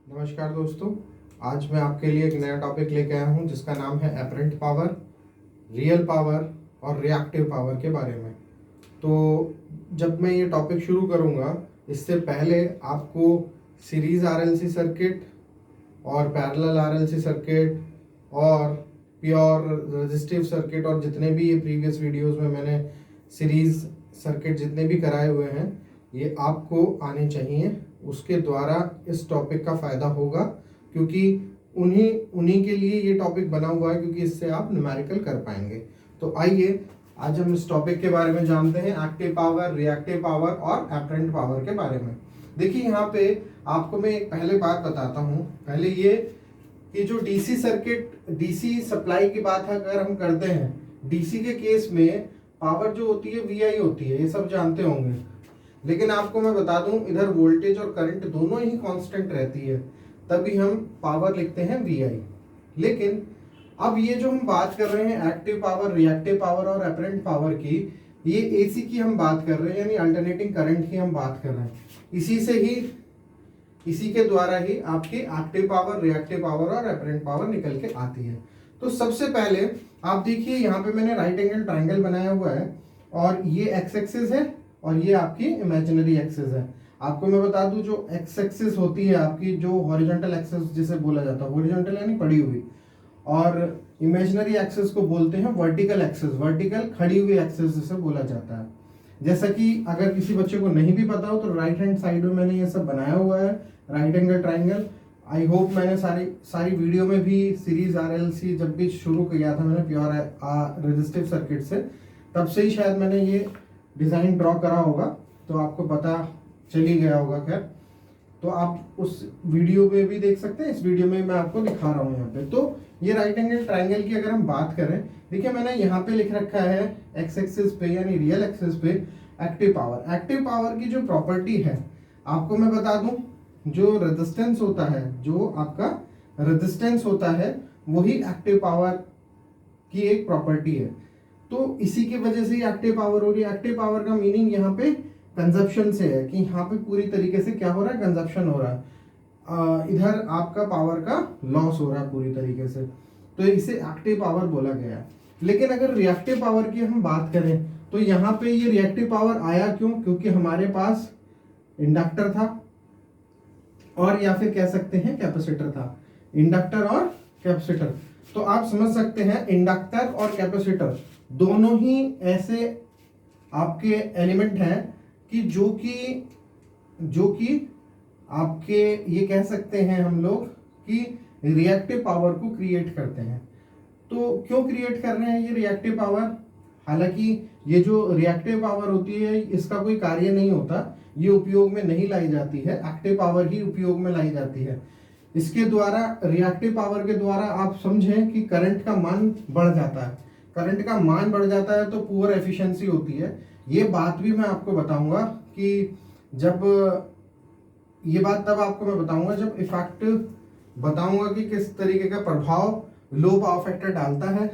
नमस्कार दोस्तों। आज मैं आपके लिए एक नया टॉपिक लेके आया हूं जिसका नाम है एपरेंट पावर, रियल पावर और रिएक्टिव पावर के बारे में। तो जब मैं ये टॉपिक शुरू करूंगा, इससे पहले आपको सीरीज आरएलसी सर्किट और पैरेलल आरएलसी सर्किट और प्योर रेजिस्टिव सर्किट और जितने भी ये प्रीवियस वीडियोस में मैंने सीरीज सर्किट जितने भी कराए हुए हैं ये आपको आने चाहिए। उसके द्वारा इस टॉपिक का फ़ायदा होगा, क्योंकि उन्हीं के लिए ये टॉपिक बना हुआ है, क्योंकि इससे आप न्यूमेरिकल कर पाएंगे। तो आइए आज हम इस टॉपिक के बारे में जानते हैं, एक्टिव पावर, रिएक्टिव पावर और एपरेंट पावर के बारे में। देखिए यहाँ पे आपको मैं एक पहले बात बताता हूँ। पहले ये कि जो डीसी सर्किट, डीसी सप्लाई की बात अगर हम करते हैं, डीसी के केस में पावर जो होती है वीआई होती है, ये सब जानते होंगे। लेकिन आपको मैं बता दूं, इधर वोल्टेज और करंट दोनों ही कांस्टेंट रहती है, तभी हम पावर लिखते हैं वीआई। लेकिन अब ये जो हम बात कर रहे हैं एक्टिव पावर, रिएक्टिव पावर और एपरेंट पावर की, ये एसी की हम बात कर रहे हैं, यानी अल्टरनेटिंग करंट की हम बात कर रहे हैं। इसी के द्वारा ही आपकी एक्टिव पावर, रिएक्टिव पावर और एपरेंट पावर निकल के आती है। तो सबसे पहले आप देखिए यहाँ पे मैंने राइट एंगल ट्राइंगल बनाया हुआ है और ये एक्स एक्सिस है और ये आपकी इमेजिनरी एक्सिस है। आपको मैं बता दूं, जो एक्स एक्सिस होती है आपकी, जो हॉरिजॉन्टल एक्सिस जिसे बोला जाता है, हॉरिजॉन्टल यानी पड़ी हुई, और इमेजिनरी एक्सिस को बोलते हैं वर्टिकल एक्सिस, वर्टिकल खड़ी हुई एक्सिस जिसे बोला जाता है। जैसा कि अगर किसी बच्चे को नहीं भी पता हो तो राइट हैंड साइड में मैंने ये सब बनाया हुआ है, right angle triangle. I hope मैंने सारी वीडियो में भी सीरीज आरएलसी जब भी शुरू किया था मैंने प्योर रेजिस्टिव सर्किट से, तब से ही शायद मैंने ये डिज़ाइन ड्रॉ करा होगा, तो आपको पता चल ही गया होगा। खैर, तो आप उस वीडियो में भी देख सकते हैं, इस वीडियो में मैं आपको दिखा रहा हूँ यहाँ पे। तो ये राइट एंगल ट्राइंगल की अगर हम बात करें, देखिए मैंने यहाँ पे लिख रखा है एक्स एक्सिस पे यानी रियल एक्सिस पे एक्टिव पावर। एक्टिव पावर की जो प्रॉपर्टी है आपको मैं बता दूं, जो रेजिस्टेंस होता है, जो आपका रेजिस्टेंस होता है, वही एक्टिव पावर की एक प्रॉपर्टी है। तो इसी की वजह से एक्टिव पावर हो रही है। एक्टिव पावर का मीनिंग यहाँ पे कंजप्शन से है, कि यहाँ पे पूरी तरीके से क्या हो रहा है, कंजप्शन हो रहा है। इधर आपका पावर का लॉस हो रहा है पूरी तरीके से, तो इसे एक्टिव पावर बोला गया है। लेकिन अगर रिएक्टिव पावर की हम बात करें तो यहाँ पे ये रिएक्टिव पावर आया क्यों? क्योंकि हमारे पास इंडक्टर था और या फिर कह सकते हैं कैपेसिटर था। इंडक्टर और कैपेसिटर, तो आप समझ सकते हैं इंडक्टर और कैपेसिटर दोनों ही ऐसे आपके एलिमेंट हैं कि जो कि आपके, ये कह सकते हैं हम लोग कि रिएक्टिव पावर को क्रिएट करते हैं। तो क्यों क्रिएट कर रहे हैं ये रिएक्टिव पावर? हालांकि ये जो रिएक्टिव पावर होती है इसका कोई कार्य नहीं होता, ये उपयोग में नहीं लाई जाती है, एक्टिव पावर ही उपयोग में लाई जाती है। इसके द्वारा, रिएक्टिव पावर के द्वारा आप समझें कि करंट का मान बढ़ जाता है। करंट का मान बढ़ जाता है तो पुअर एफिशिएंसी होती है। ये बात भी मैं आपको बताऊंगा कि जब, ये बात तब आपको मैं बताऊंगा जब इफेक्ट बताऊंगा कि किस तरीके का प्रभाव लो पावर फैक्टर डालता है,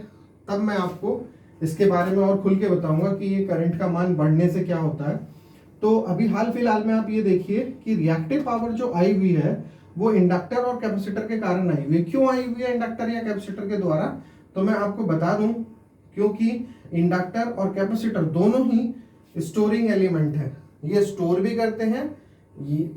तब मैं आपको इसके बारे में और खुल के बताऊंगा कि ये करंट का मान बढ़ने से क्या होता है। तो अभी हाल फिलहाल में आप ये देखिए कि रिएक्टिव पावर जो आई हुई है वो इंडक्टर और कैपेसिटर के कारण आई हुई है। क्यों आई हुई है इंडक्टर या कैपेसिटर के द्वारा? तो मैं आपको बता दूं, क्योंकि इंडक्टर और कैपेसिटर दोनों ही स्टोरिंग एलिमेंट है। ये स्टोर भी करते हैं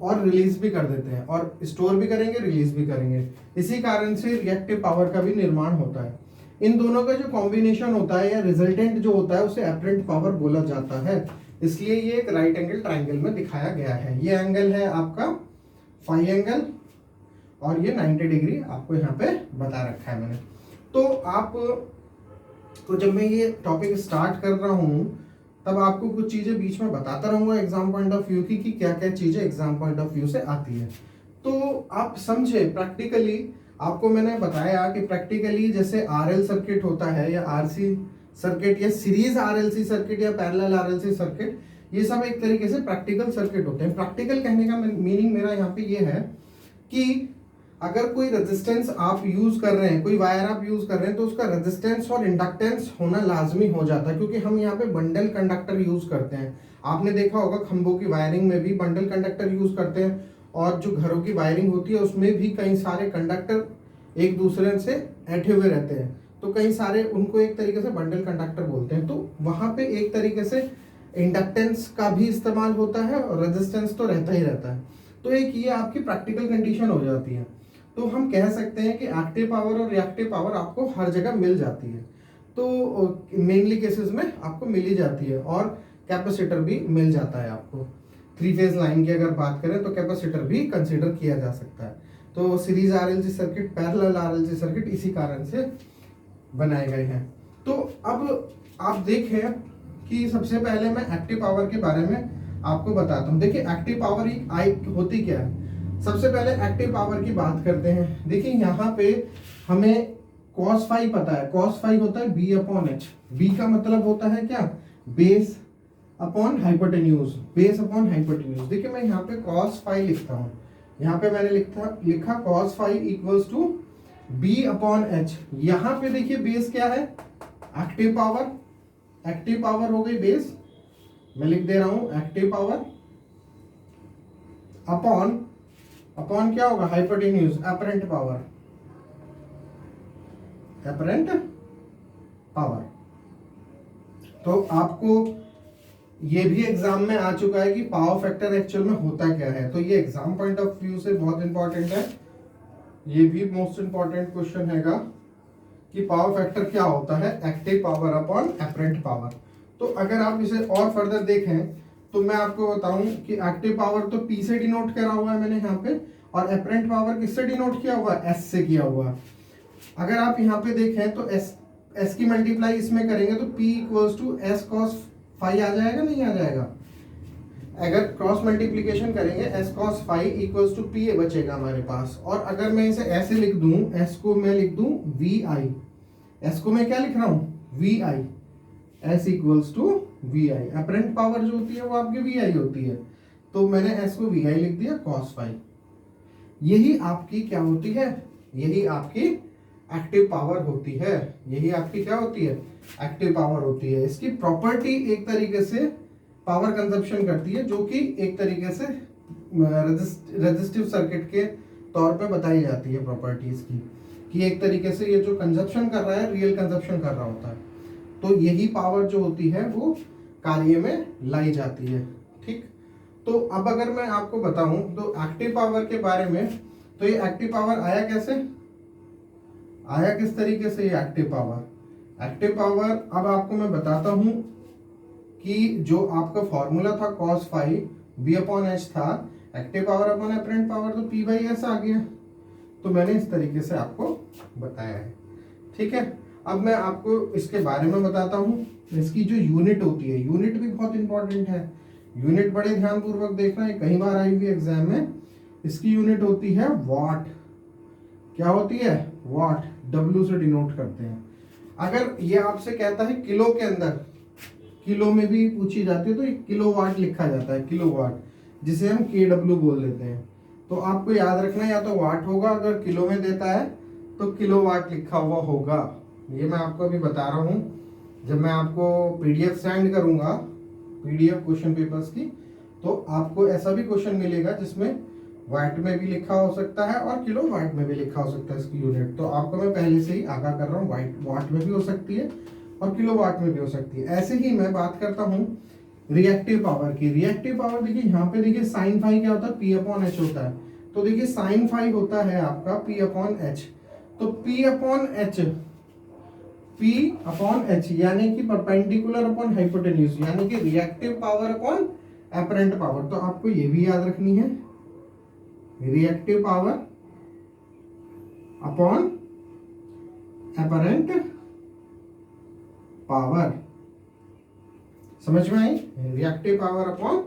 और रिलीज भी कर देते हैं, और स्टोर भी करेंगे, रिलीज भी करेंगे। इसी कारण से रिएक्टिव पावर का भी निर्माण होता है। इन दोनों का जो कॉम्बिनेशन होता है या रिजल्टेंट जो होता है उसे एपरेंट पावर बोला जाता है। इसलिए ये एक राइट एंगल ट्राइंगल में दिखाया गया है। ये एंगल है आपका फाई एंगल और ये 90 डिग्री आपको यहाँ पे बता रखा है मैंने। तो जब मैं ये टॉपिक स्टार्ट कर रहा हूँ तब आपको कुछ चीजें बीच में बताता रहूंगा एग्जाम पॉइंट ऑफ व्यू की, कि क्या क्या चीजें एग्जाम पॉइंट ऑफ व्यू से आती है। तो आप समझे प्रैक्टिकली, आपको मैंने बताया कि प्रैक्टिकली जैसे आरएल सर्किट होता है या आरसी सर्किट या सीरीज आरएलसी सर्किट या पैरेलल आरएलसी सर्किट, ये सब एक तरीके से प्रैक्टिकल सर्किट होते हैं। प्रैक्टिकल कहने का मीनिंग मेरा यहाँ पे ये है कि अगर कोई रेजिस्टेंस आप यूज कर रहे हैं, कोई वायर आप यूज कर रहे हैं, तो उसका रेजिस्टेंस और इंडक्टेंस होना लाजमी हो जाता है, क्योंकि हम यहाँ पे बंडल कंडक्टर यूज करते हैं। आपने देखा होगा खंभों की वायरिंग में भी बंडल कंडक्टर यूज करते हैं, और जो घरों की वायरिंग होती है उसमें भी कई सारे कंडक्टर एक दूसरे से ऐठे हुए रहते हैं, तो कई सारे उनको एक तरीके से बंडल कंडक्टर बोलते हैं। तो वहां पे एक तरीके से इंडक्टेंस का भी इस्तेमाल होता है और रेजिस्टेंस तो रहता ही रहता है। तो एक ये आपकी प्रैक्टिकल कंडीशन हो जाती है। तो हम कह सकते हैं कि एक्टिव पावर और रिएक्टिव पावर आपको हर जगह मिल जाती है। तो मेनली केसेस में आपको मिल ही जाती है, और कैपेसिटर भी मिल जाता है आपको। 3 फेज लाइन की अगर बात करें तो कैपेसिटर भी कंसीडर किया जा सकता है। तो series RLC circuit, parallel RLC circuit इसी कारण से बनाए गए हैं। तो अब आप देखें कि सबसे पहले मैं एक्टिव पावर के बारे में आपको बताता हूँ। देखिए एक्टिव पावर होती क्या है। सबसे पहले एक्टिव पावर की बात करते हैं। देखिए यहाँ पे हमें cos फाई पता है, cos फाई होता है b अपॉन एच। b का मतलब होता है क्या, base upon hypotenuse, base upon hypotenuse. देखिए मैं यहाँ पे cos फाई लिखता हूँ, यहाँ पे मैंने लिखा cos phi equals to b upon H. यहाँ पे देखिए बेस क्या है, एक्टिव पावर, एक्टिव पावर हो गई बेस, मैं लिख दे रहा हूं एक्टिव पावर अपॉन, अपॉन क्या होगा, hypotenuse, apparent power, apparent power. तो आपको ये भी एग्जाम में आ चुका है कि पावर फैक्टर एक्चुअल में होता क्या है। तो ये एग्जाम पॉइंट ऑफ व्यू से बहुत इंपॉर्टेंट है, ये भी मोस्ट इंपॉर्टेंट क्वेश्चन हैगा कि पावर फैक्टर क्या होता है, active power upon apparent power. तो अगर आप इसे और फर्दर देखें तो मैं आपको बताऊं कि एक्टिव पावर तो P से डिनोट करा हुआ है मैंने यहाँ पे, और अपरेंट पावर किससे डिनोट किया हुआ है, S से किया हुआ है। अगर आप यहाँ पे देखें तो S की मल्टीप्लाई इसमें करेंगे तो P equals to S cos phi आ जाएगा, नहीं आ जाएगा। अगर क्रॉस मल्टीप्लीकेशन करेंगे S cos phi equals to P बचेगा हमारे पास। और अगर मैं इसे ऐसे लिख दूं, S को मैं लिख दूं VI, S को मैं क्या लिख रहा हूं, VI, S equals to VI। Apparent power जो होती है वो आपकी VI होती है, तो मैंने S को VI लिख दिया cos फाई। यही आपकी क्या होती है, यही आपकी एक्टिव पावर होती है, यही आपकी क्या होती है, एक्टिव पावर होती है। इसकी प्रॉपर्टी एक तरीके से पावर कंजप्शन करती है, जो कि एक तरीके से रेजिस्टिव सर्किट के तौर पे बताई जाती है प्रॉपर्टीज की, कि एक तरीके से ये जो कंजप्शन कर रहा है रियल कंजप्शन कर रहा होता है। तो यही पावर जो होती है वो कार्य में लाई जाती है। ठीक, तो अब अगर मैं आपको बताऊं तो एक्टिव पावर के बारे में, तो ये एक्टिव पावर आया कैसे, आया किस तरीके से ये एक्टिव पावर। एक्टिव पावर अब आपको मैं बताता हूं कि जो आपका फॉर्मूला था cos phi b upon H था, active power upon apparent power, तो p बाई एस आ गया। तो मैंने इस तरीके से आपको बताया है। ठीक है, अब मैं आपको इसके बारे में बताता हूँ। इसकी जो यूनिट होती है, यूनिट भी बहुत इंपॉर्टेंट है, यूनिट बड़े ध्यान पूर्वक देखना है, कई बार आई हुई एग्जाम में। इसकी यूनिट होती है वॉट। क्या होती है, वॉट, W से डिनोट करते हैं। अगर ये आपसे कहता है किलो के अंदर, किलो में भी पूछी जाती है तो किलो वाट लिखा जाता है, किलो वाट, जिसे हम KW बोल देते हैं। तो आपको याद रखना, या तो वाट होगा, अगर किलो में देता है तो किलो वाट लिखा हुआ होगा। ये मैं आपको अभी बता रहा हूँ, जब मैं आपको PDF सेंड करूंगा, PDF क्वेश्चन पेपर्स की, तो आपको ऐसा भी क्वेश्चन मिलेगा जिसमें वाट में भी लिखा हो सकता है और किलो वाट में भी लिखा हो सकता है इसकी यूनिट। तो आपको मैं पहले से ही आगाह कर रहा हूँ, वाट में भी हो सकती है और किलो वाट में भी हो सकती है। ऐसे ही मैं बात करता हूँ रिएक्टिव पावर की। रिएक्टिव पावर देखिए यहाँ पे, देखिए साइन फाई क्या होता है, P अपॉन एच होता है। तो देखिए साइन फाई होता है आपका P अपॉन एच। तो P upon H, P upon H यानी कि परपेंडिकुलर अपॉन हाइपोटेन्यूज, यानी कि reactive power upon apparent power. तो आपको ये भी याद रखनी है, reactive power upon apparent power. समझ में आई, reactive power upon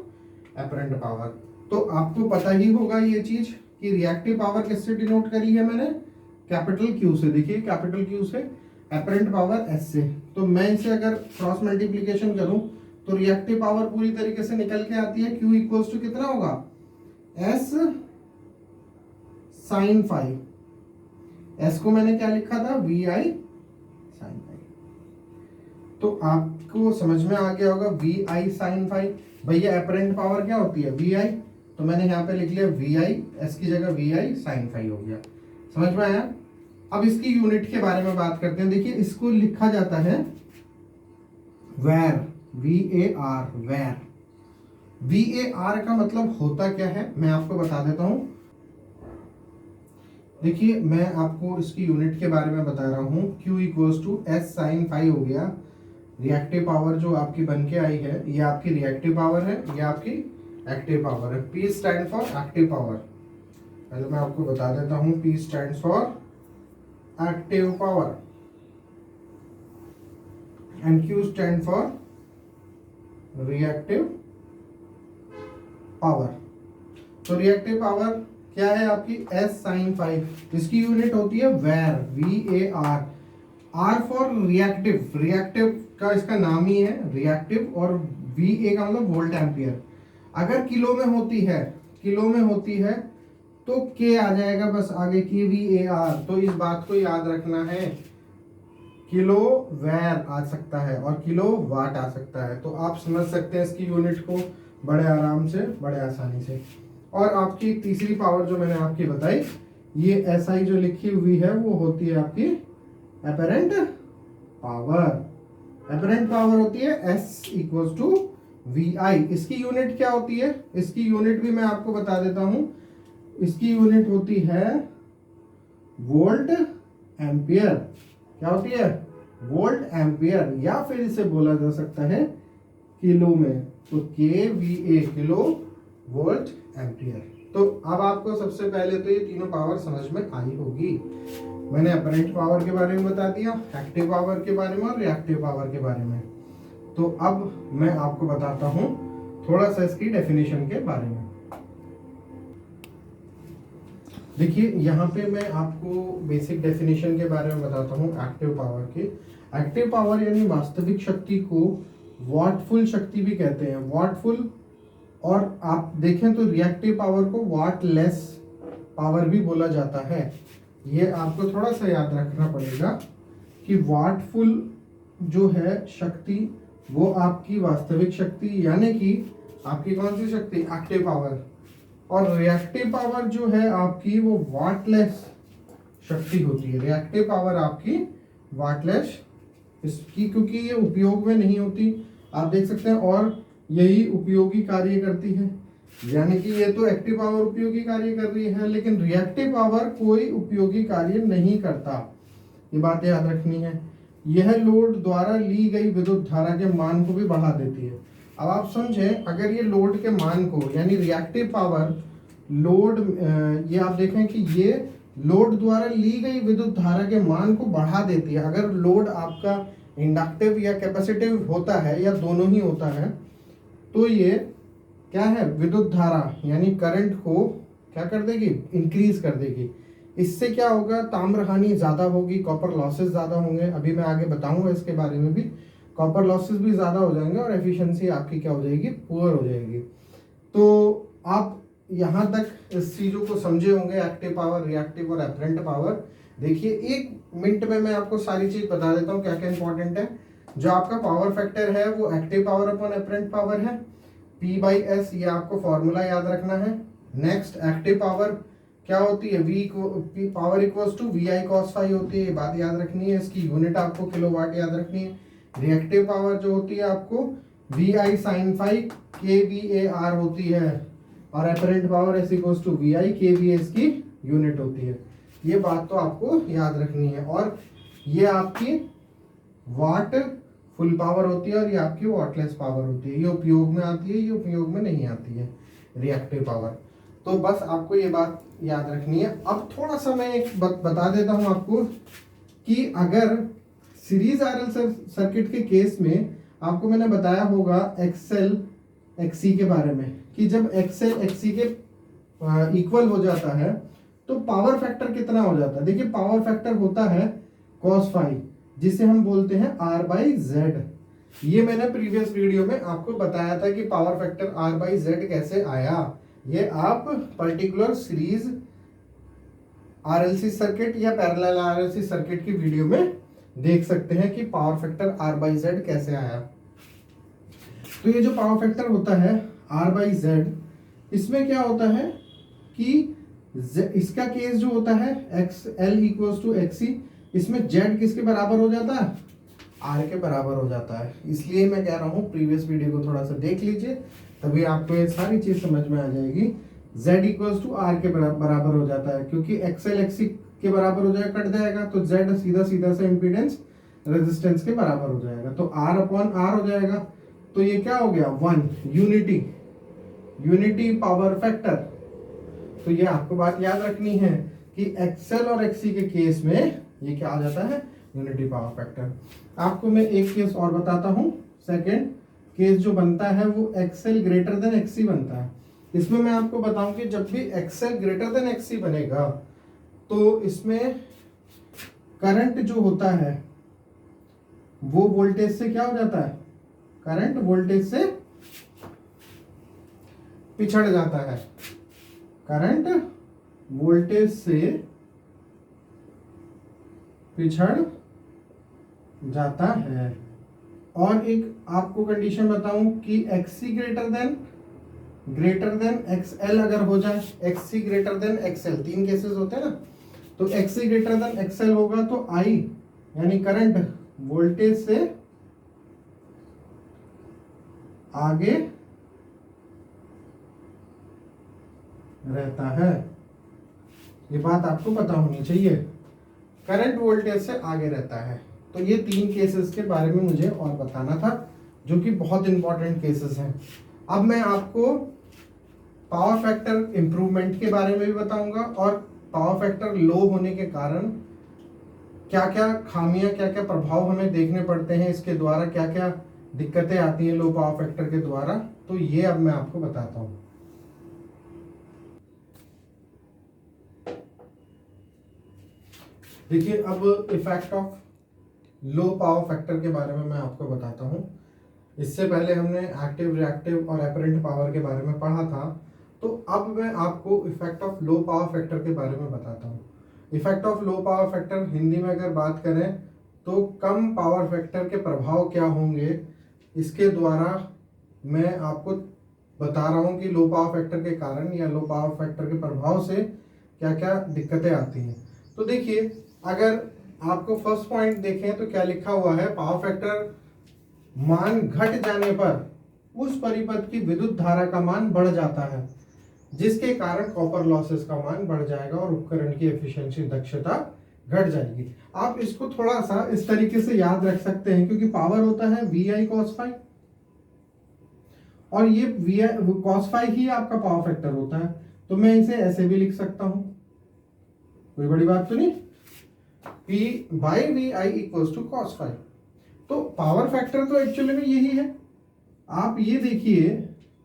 apparent power. तो आपको पता ही होगा ये चीज कि रिएक्टिव पावर किससे डिनोट करी है मैंने, कैपिटल Q से। देखिए कैपिटल Q से, अपरेंट पावर S से। तो मैं इसे अगर क्रॉस मल्टीप्लीकेशन करूं तो रिएक्टिव पावर पूरी तरीके से निकल के आती है, Q इक्वल्स टू कितना होगा, S साइन फाई। S को मैंने क्या लिखा था, VI साइन फाई। तो आपको समझ में आ गया होगा VI साइन फाई। भैया अपरेंट पावर क्या होती है, VI। तो मैंने यहाँ पे लिख लिया वी आई, एस की जगह वी आई साइन फाइव हो गया। समझ में आया? अब इसकी यूनिट के बारे में बात करते हैं। देखिए इसको लिखा जाता है वैर, VAR, वैर। VAR का मतलब होता क्या है मैं आपको बता देता हूं। देखिए मैं आपको इसकी यूनिट के बारे में बता रहा हूं। Q equals to S sine phi हो गया। रिएक्टिव पावर जो आपकी बन के आई है ये आपकी रिएक्टिव पावर है, ये आपकी एक्टिव पावर है। P stand for active power. पहले मैं आपको बता देता हूं, P stand for active power and Q stand for reactive power. तो रिएक्टिव पावर क्या है आपकी S साइन फाइव, इसकी यूनिट होती है वैर, VAR। R for reactive, reactive का इसका नाम ही है रिएक्टिव, और VA का मतलब वोल्ट एम्पियर। अगर किलो में होती है, किलो में होती है तो K आ जाएगा बस आगे, KVAR। तो इस बात को याद रखना है, किलो वैर आ सकता है और किलो वाट आ सकता है। तो आप समझ सकते हैं इसकी यूनिट को बड़े आराम से, बड़े आसानी से। और आपकी तीसरी पावर जो मैंने आपकी बताई, ये SI जो लिखी हुई है वो होती है आपकी एपरेंट पावर। एपरेंट पावर होती है S इक्वल्स टू VI। इसकी यूनिट क्या होती है? इसकी यूनिट भी मैं आपको बता देता हूं। इसकी यूनिट होती है वोल्ट एम्पियर। क्या होती है? वोल्ट एम्पियर, या फिर इसे बोला जा सकता है किलो में, तो KVA, किलो वोल्ट एम्पियर। तो अब आपको सबसे पहले तो ये तीनों पावर समझ में आई होगी। मैंने अपरेंट पावर के बारे में बता दिया, एक्टिव पावर के बारे में और रिएक्टिव पावर के बारे में। तो अब मैं आपको बताता हूं थोड़ा सा इसकी डेफिनेशन के बारे में। देखिए यहाँ पे मैं आपको बेसिक डेफिनेशन के बारे में बताता हूँ एक्टिव पावर के। एक्टिव पावर यानी वास्तविक शक्ति को वॉटफुल शक्ति भी कहते हैं, वॉटफुल। और आप देखें तो रिएक्टिव पावर को वॉटलेस पावर भी बोला जाता है। ये आपको थोड़ा सा याद रखना पड़ेगा कि वॉटफुल जो है शक्ति वो आपकी वास्तविक शक्ति, यानी कि आपकी कौन सी शक्ति? Active power. और रिएक्टिव पावर जो है आपकी वो वॉटलेस शक्ति होती है। रिएक्टिव पावर आपकी वॉटलेस, इसकी क्योंकि ये उपयोग में नहीं होती, आप देख सकते हैं, और यही उपयोगी कार्य करती है। यानी कि ये तो एक्टिव पावर उपयोगी कार्य कर रही है, लेकिन रिएक्टिव पावर कोई उपयोगी कार्य नहीं करता। ये बात याद रखनी है। यह लोड द्वारा ली गई विद्युत धारा के मान को भी बढ़ा देती है। अब आप समझें, अगर ये लोड के मान को, यानी रिएक्टिव पावर लोड, ये आप देखें कि ये लोड द्वारा ली गई विद्युत धारा के मान को बढ़ा देती है। अगर लोड आपका इंडक्टिव या कैपेसिटिव होता है या दोनों ही होता है, तो ये क्या है? विद्युत धारा यानी करंट को क्या कर देगी? इंक्रीज कर देगी। इससे क्या होगा? ताम्र हानि ज़्यादा होगी, कॉपर लॉसेस ज़्यादा होंगे। अभी मैं आगे बताऊंगा इसके बारे में भी। कॉपर लॉसेस भी ज़्यादा हो जाएंगे और एफिशिएंसी आपकी क्या हो जाएगी? पुअर हो जाएगी। तो आप यहाँ तक इस चीज़ों को समझे होंगे, एक्टिव पावर, रिएक्टिव और एपरेंट पावर। देखिए 1 मिनट में मैं आपको सारी चीज़ बता देता हूँ क्या क्या इंपॉर्टेंट है। जो आपका पावर फैक्टर है वो active power upon apparent power है, P/S, ये आपको फॉर्मूला याद रखना है। नेक्स्ट, एक्टिव पावर क्या होती है? V power equals to VI cos phi होती है, ये बात याद रखनी है। इसकी यूनिट आपको किलोवाट याद रखनी है। रिएक्टिव पावर जो होती है आपको VI sin फाई KVAR होती है, और apparent power S equals to VI KVA इसकी यूनिट होती है। ये बात तो आपको याद रखनी है। और ये आपकी वाट फुल पावर होती है और ये आपकी वॉटलेस पावर होती है। ये उपयोग में आती है, ये उपयोग में नहीं आती है रिएक्टिव पावर। तो बस आपको ये बात याद रखनी है। अब थोड़ा सा मैं एक बता देता हूं आपको कि अगर सीरीज RL सर्किट के केस में आपको मैंने बताया होगा XL XC के बारे में, कि जब XL XC के इक्वल हो जाता है तो पावर फैक्टर कितना हो जाता है? देखिए पावर फैक्टर होता है cos फाई, जिसे हम बोलते हैं R/Z। ये मैंने प्रीवियस वीडियो में आपको बताया था कि पावर फैक्टर R/Z कैसे आया। ये आप पर्टिकुलर सीरीज RLC सर्किट या पैरेलल RLC सर्किट की वीडियो में देख सकते हैं कि पावर फैक्टर R/Z कैसे आया। तो ये जो पावर फैक्टर होता है R/Z, इसमें क्या होता है कि इसका केस जो होता है X L equals to X C, इसमें जेड किसके बराबर हो जाता है, आर के बराबर हो जाता है। इसलिए मैं कह रहा हूँ प्रीवियस वीडियो को थोड़ा सा देख लीजिए, तभी आपको ये सारी चीज समझ में आ जाएगी। z इक्वल्स टू आर के बराबर हो जाता है, क्योंकि एक्सएल एक्सी के बराबर हो जाएगा, कट जाएगा, तो z सीधा सीधा से इम्पीडेंस रेजिस्टेंस के बराबर हो जाएगा, तो r अपॉन आर हो जाएगा। तो ये क्या हो गया, 1 यूनिटी पावर फैक्टर। तो ये आपको बात याद रखनी है कि एक्सएल और एक्सी के केस में ये क्या आ जाता है, यूनिटी पावर फैक्टर। आपको मैं एक केस और बताता हूं, सेकंड केस जो बनता है वो एक्सएल ग्रेटर देन एक्सी बनता है। इसमें मैं आपको बताऊं कि जब भी एक्सएल ग्रेटर देन एक्सी बनेगा तो इसमें करंट जो होता है वो वोल्टेज से क्या हो जाता है, करंट वोल्टेज से पिछड़ जाता है, करंट वोल्टेज से पिछड़ जाता है। और एक आपको कंडीशन बताऊं कि एक्सी ग्रेटर देन एक्सएल अगर हो जाए, XC greater than XL, 3 cases होते हैं ना, तो एक्सी ग्रेटर देन एक्सएल होगा तो आई यानी करंट वोल्टेज से आगे रहता है। ये बात आपको पता होनी चाहिए, करंट वोल्टेज से आगे रहता है। तो ये 3 केसेस के बारे में मुझे और बताना था, जो कि बहुत इंपॉर्टेंट केसेस हैं। अब मैं आपको पावर फैक्टर इंप्रूवमेंट के बारे में भी बताऊंगा, और पावर फैक्टर लो होने के कारण क्या क्या खामियां, क्या क्या प्रभाव हमें देखने पड़ते हैं, इसके द्वारा क्या क्या दिक्कतें आती हैं लो पावर फैक्टर के द्वारा, तो ये अब मैं आपको बताता हूं। देखिए, अब effect of low power factor के बारे में मैं आपको बताता हूं। इससे पहले हमने एक्टिव, रिएक्टिव और एपरेंट पावर के बारे में पढ़ा था, तो अब मैं आपको effect of low power factor के बारे में बताता हूँ। Effect of low power factor Hindi में अगर बात करें तो कम पावर फैक्टर के प्रभाव क्या होंगे, इसके द्वारा मैं आपको बता रहा हूँ कि लो पावर फैक्टर के कारण या लो पावर फैक्टर के प्रभाव से क्या क्या दिक्कतें आती हैं। तो देखिए, अगर आपको फर्स्ट पॉइंट देखें तो क्या लिखा हुआ है, पावर फैक्टर मान घट जाने पर उस परिपथ की विद्युत धारा का मान बढ़ जाता है, जिसके कारण कॉपर लॉसेस का मान बढ़ जाएगा और उपकरण की एफिशिएंसी, दक्षता घट जाएगी। आप इसको थोड़ा सा इस तरीके से याद रख सकते हैं, क्योंकि पावर होता है VI cos फाई, और ये VI cos फाई ही आपका पावर फैक्टर होता है। तो मैं इसे ऐसे भी लिख सकता हूं, कोई बड़ी बात तो नहीं, P by VI equals to cos phi. तो पावर फैक्टर तो एक्चुअली में यही है। आप ये देखिए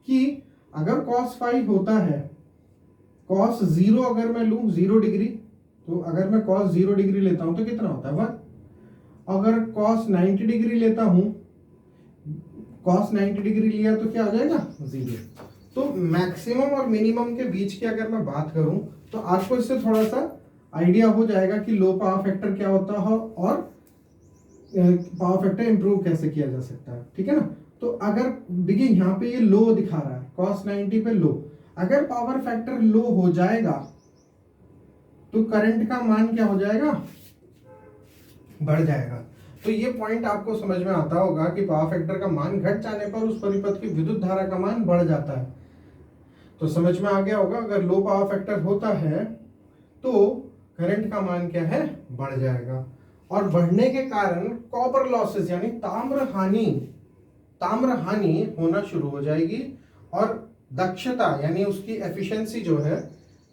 कि अगर cos फाई होता है, cos 0 अगर मैं लूं 0 डिग्री, तो अगर मैं cos 0 डिग्री लेता हूं तो कितना होता है 1। अगर cos 90 डिग्री लेता हूं, cos 90 डिग्री लिया तो क्या हो जाएगा 0। तो मैक्सिमम और मिनिमम के बीच की अगर मैं बात करूं तो आपको इससे थोड़ा सा आइडिया हो जाएगा कि लो पावर फैक्टर क्या होता है और पावर फैक्टर इंप्रूव कैसे किया जा सकता है, ठीक है ना। तो अगर देखिए यहाँ पे ये लो दिखा रहा है, cos 90 पे लो, अगर पावर फैक्टर लो हो जाएगा तो करंट का मान क्या हो जाएगा, बढ़ जाएगा। तो ये पॉइंट आपको समझ में आता होगा कि पावर फैक्टर का मान घट जाने पर उस परिपथ की विद्युत धारा का मान बढ़ जाता है। तो समझ में आ गया होगा, अगर लो पावर फैक्टर होता है तो करंट का मान क्या है, बढ़ जाएगा, और बढ़ने के कारण कॉपर लॉसेस यानी ताम्र हानि होना शुरू हो जाएगी, और दक्षता यानी उसकी एफिशिएंसी जो है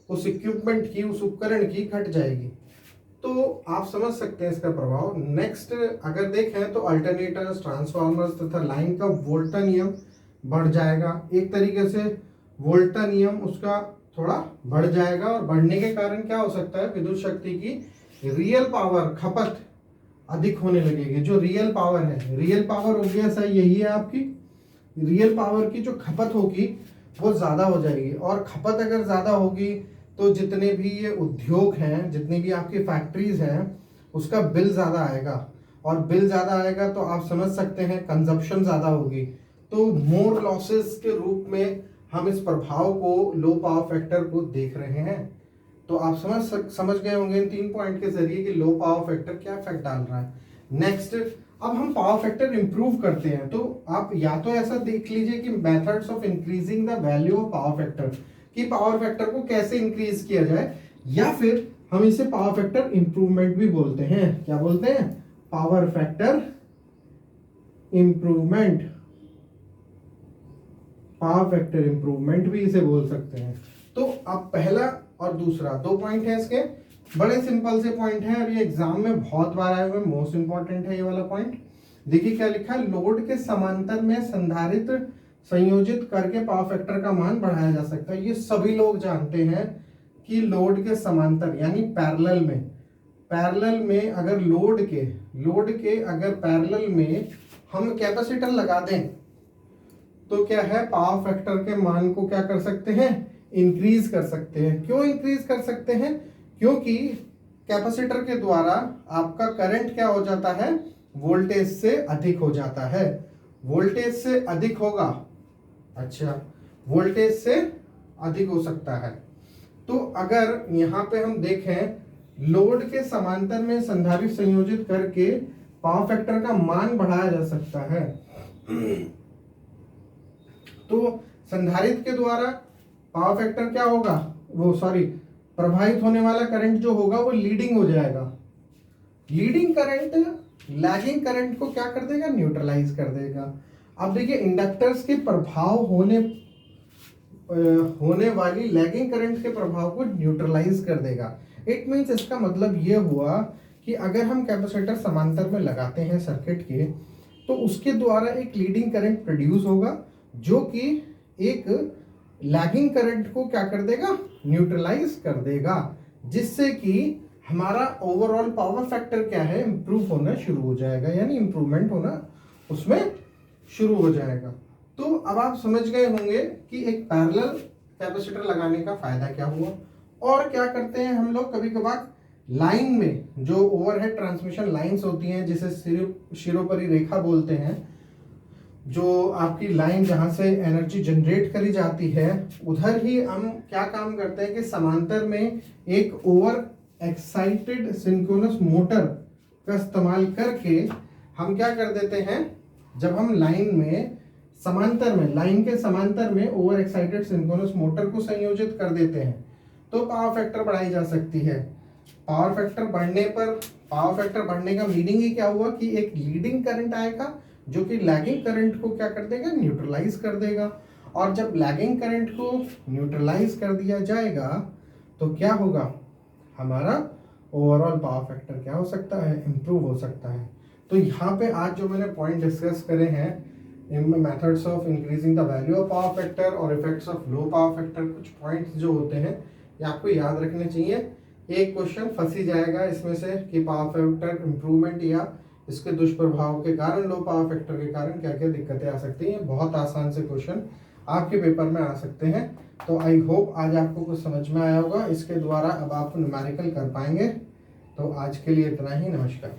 उस इक्विपमेंट की, उस उपकरण की घट जाएगी। तो आप समझ सकते हैं इसका प्रभाव। नेक्स्ट अगर देखें तो अल्टरनेटर्स, ट्रांसफार्मर्स तथा लाइन का वोल्टा नियम बढ़ जाएगा। एक तरीके से वोल्टा नियम उसका थोड़ा बढ़ जाएगा, और बढ़ने के कारण क्या हो सकता है, विद्युत शक्ति की रियल पावर खपत अधिक होने लगेगी। जो रियल पावर है, रियल पावर ऑब्वियस है यही है आपकी, रियल पावर की जो खपत होगी वो ज़्यादा हो जाएगी, और खपत अगर ज़्यादा होगी तो जितने भी ये उद्योग हैं, जितनी भी आपकी फैक्ट्रीज हैं, उसका बिल ज़्यादा आएगा, और बिल ज़्यादा आएगा तो आप समझ सकते हैं कंजप्शन ज़्यादा होगी, तो मोर लॉसेस के रूप में हम इस प्रभाव को, लो पावर फैक्टर को देख रहे हैं। तो आप समझ गए होंगे इन 3 पॉइंट के जरिए कि लो पावर फैक्टर क्या इफेक्ट डाल रहा है। नेक्स्ट, अब हम पावर फैक्टर इंप्रूव करते हैं, तो आप या तो ऐसा देख लीजिए कि methods of increasing the value of power factor, कि पावर फैक्टर को कैसे इंक्रीज किया जाए, या फिर हम इसे पावर फैक्टर इंप्रूवमेंट भी बोलते हैं। क्या बोलते हैं? Power factor improvement, power factor improvement भी इसे बोल सकते हैं। तो अब पहला और दूसरा 2 पॉइंट है इसके, बड़े सिंपल से पॉइंट है और ये एग्जाम में बहुत बार आए हुए, मोस्ट इंपॉर्टेंट है ये वाला पॉइंट। देखिए क्या लिखा है, लोड के समांतर में संधारित्र संयोजित करके पावर फैक्टर का मान बढ़ाया जा सकता है। ये सभी लोग जानते हैं कि लोड के समांतर यानी पैरेलल में अगर लोड के अगर पैरेलल में हम कैपेसिटर लगा दें तो क्या है, पावर फैक्टर के मान को क्या कर सकते हैं, इंक्रीज कर सकते हैं। क्यों इंक्रीज कर सकते हैं? क्योंकि कैपेसिटर के द्वारा आपका करंट क्या हो जाता है, वोल्टेज से अधिक हो जाता है। वोल्टेज से अधिक होगा, अच्छा वोल्टेज से अधिक हो सकता है। तो अगर यहाँ पे हम देखें, लोड के समांतर में संधारित्र संयोजित करके पावर फैक्टर का मान बढ़ाया जा सकता है। तो संधारित्र के द्वारा पावर फैक्टर क्या होगा, प्रवाहित होने वाला करंट जो होगा वो लीडिंग हो जाएगा। लीडिंग करंट लैगिंग करंट को क्या कर देगा, न्यूट्रलाइज कर देगा। अब देखिए इंडक्टर्स के प्रभाव होने वाली लैगिंग करंट के प्रभाव को न्यूट्रलाइज कर देगा। इट मीन्स इसका मतलब ये हुआ कि अगर हम कैपेसिटर समांतर में लगाते हैं सर्किट के, तो उसके द्वारा एक लीडिंग करंट प्रोड्यूस होगा जो कि एक लैगिंग करंट को क्या कर देगा, न्यूट्रलाइज कर देगा, जिससे कि हमारा ओवरऑल पावर फैक्टर क्या है, इंप्रूव होना शुरू हो जाएगा, यानी इंप्रूवमेंट होना उसमें शुरू हो जाएगा। तो अब आप समझ गए होंगे कि एक पैरेलल कैपेसिटर लगाने का फायदा क्या हुआ। और क्या करते हैं हम लोग, कभी कभार लाइन में जो ओवरहेड ट्रांसमिशन लाइंस होती हैं, जिसे शिरोपरि रेखा बोलते हैं, जो आपकी लाइन जहां से एनर्जी जनरेट करी जाती है, उधर ही हम क्या काम करते हैं कि समांतर में एक ओवर एक्साइटेड सिंक्रोनस मोटर का इस्तेमाल करके हम क्या कर देते हैं, जब हम लाइन के समांतर में ओवर एक्साइटेड सिंक्रोनस मोटर को संयोजित कर देते हैं, तो पावर फैक्टर बढ़ाई जा सकती है। पावर फैक्टर बढ़ने का मीनिंग ही क्या हुआ कि एक लीडिंग करंट आएगा जो कि लैगिंग करंट को क्या कर देगा, न्यूट्रलाइज कर देगा। और जब लैगिंग करंट को न्यूट्रलाइज कर दिया जाएगा तो क्या होगा, हमारा ओवरऑल पावर फैक्टर क्या हो सकता है, इंप्रूव हो सकता है। तो यहाँ पे आज जो मैंने पॉइंट डिस्कस करे हैं, इनमें methods of increasing the value of power factor और effects of low power factor, कुछ पॉइंट्स जो होते हैं ये आपको याद रखने चाहिए। एक क्वेश्चन फंस ही जाएगा इसमें से कि पावर फैक्टर इंप्रूवमेंट या इसके दुष्प्रभाव के कारण, लो पावर फैक्टर के कारण क्या क्या दिक्कतें आ सकती हैं। बहुत आसान से क्वेश्चन आपके पेपर में आ सकते हैं। तो आई होप आज आपको कुछ समझ में आया होगा, इसके द्वारा अब आप न्यूमेरिकल कर पाएंगे। तो आज के लिए इतना ही, नमस्कार।